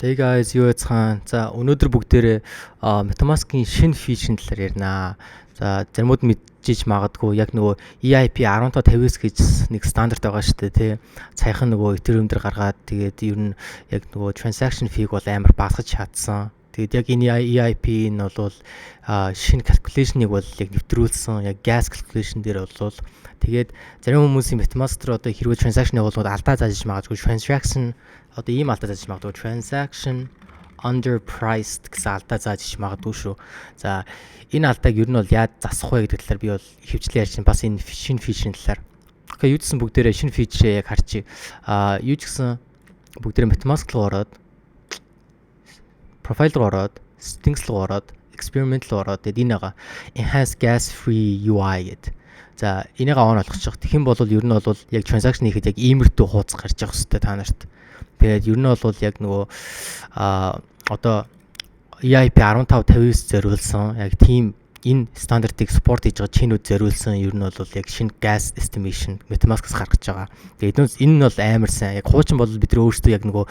Hey guys, юу яцхан. За өнөөдөр бүгдээрээ Metamask-ийн шинэ фичийн талаар ярина. За заримуд мэдчихэж магадгүй яг нөгөө EIP 10.50 гэж нэг стандарт байгаа шүү дээ, тий. Саяхан нөгөө Ethereum дээр гаргаад тэгээд ер нь яг нөгөө transaction fee-г бол амар багасгаж чадсан. Тэгээд яг энэ EIP нь бол шинэ calculation-ыг бол яг нэвтрүүлсэн. Яг gas calculation дээр бол тэгээд зарим хүмүүсийн Metamask дээр одоо хэрвээ transaction явуулбал алдаа зааж магадгүй transaction одоо ийм алдаа зааж магадгүй transaction underpriced гэсэн алдаа зааж магадгүй шүү. За энэ алдааг ер нь бол яаж засах вэ гэдэг талаар би бол хөвчлэн ярьж байна. Бас энэ шинэ фичийн талаар. Окей, юу гэсэн бүгдээрээ шинэ фичээ яг харчих. Юу ч гэсэн бүгдээрээ Metamask руу ороод profile руу ороод settings руу ороод experiment руу ороод тэгээд энэ байгаа enhance gas free UI гэдэг. За энийг on болгочих. Тэгэх юм бол ер нь бол яг transaction хийхэд яг иймэрдүү хуудас гарч явах хэрэгтэй та нарт. Тэгээд ер нь бол яг нөгөө одоо EIP 15.59 зориулсан яг тийм энэ стандартыг спорт хийж байгаа чинүүд зориулсан ер нь бол яг шинэ gas estimation Metamask-аас гаргаж байгаа. Тэгээд энэ нь бол амар сайн. Яг хуучин бол бид нар өөрсдөө яг нөгөө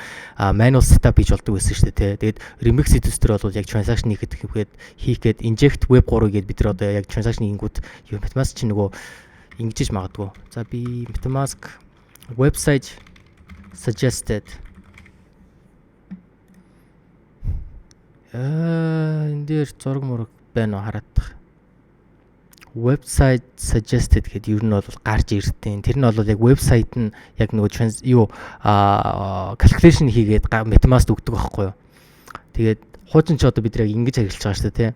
manual setup хийж болдог байсан шүү дээ, тий. Тэгээд remix editor бол яг transaction хийхэд inject web 3 гээд бид нар одоо яг transaction хийнгүүт Metamask чинь нөгөө ингэж магадгүй. За би Metamask website suggested энэ дээр зураг мураг байна уу хараадах. Website suggested гэдэг ер нь бол гарч ирдیں۔ Тэр нь бол яг website нь яг нөгөө calculation хийгээд Metamask өгдөг байхгүй юу. Тэгээд хуучин ч одоо бид яг ингэж ажиллаж байгаа шүү дээ, тий.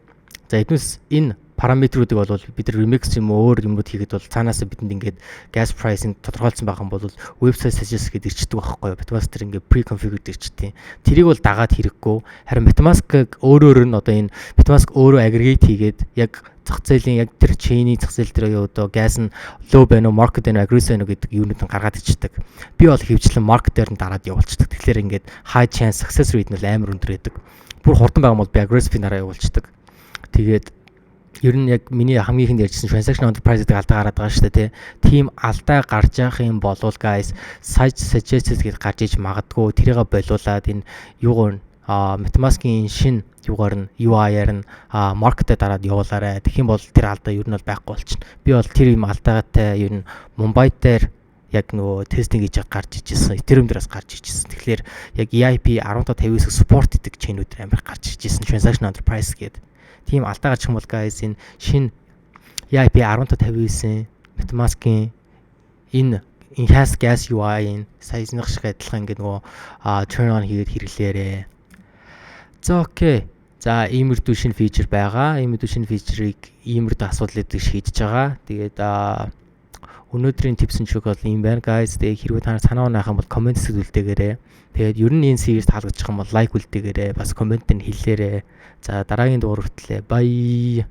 За эднээс энэ параметруудыг бол бид remix юм уу өөр юмнууд хийгээд бол цаанаас бидэнд ингээд gas price-ыг тодорхойлсон байх юм бол website suggest гэдэг ирчдэг байхгүй юу. Metamask тэр ингээд pre-configured ирчдэг. Тэрийг бол дагаад хэрэггүй. Харин Metamask-ыг өөрөөр нь одоо энэ Metamask өөрөө aggregate хийгээд яг зах зээлийн яг тэр chain-ийн зах зээл дээр одоо gas нь low байна уу, market байна уу, aggressive байна уу гэдэг юунууд нь гаргаад ичдэг. Би бол хөвчлэн market дээр нь дараад явуулчихдаг. Тэгэхээр ингээд high chance success rate нь амар өндөр байдаг. Бүр хурдан байгаа бол би aggressive нараа явуулчихдаг. Тэгээд ер нь яг миний хамгийн ихэнд ярьжсэн transaction underprice гэдэг алдаа гараад байгаа шүү дээ, тий. Тим алдаа гарч явах юм бол guys suggested гэж гарч иж магадгүй. Тэрийг болиулаад энэ юугаар Metamask-ийн шинэ юугаар нь UI-аар нь market-д дараад явуулаарай. Тэгэх юм бол тэр алдаа ер нь бол байхгүй болчихно. Би бол тэр юм алдаатай ер нь Mumbai дээр яг нөгөө тестинг хийж гарч ижсэн. Ethereum дээрээс гарч ижсэн. Тэгэхээр яг EIP 10.59-ийг support гэдэг chain-үүд амар гарч ижсэн transaction underprice гэдэг. Тийм алдаа гарчих юм бол guys энэ шинэ EIP 10.59 Metamask-ийн энэ enhance gas UI-ийн саясных шиг адилхан ингээд нөгөө turn on хийгээд хэрэглээрээ. За окей. За иймэрдүү шинэ фичер байгаа. Иймэрдүү шинэ фичерийг иймэрдүү асуудлууд шийдэж байгаа. Тэгээд өнөөдрийн tips and trick бол ийм байна guys. Тэгээд хэрвээ та нар санаа онох юм бол comment хэсэгт үлдээгээрэй. Тэгээд ер нь энэ series таалагдчих юм бол like үлдээгээрэй. Бас comment-д хэлээрэй. За дараагийн дугаар хүртэл bye.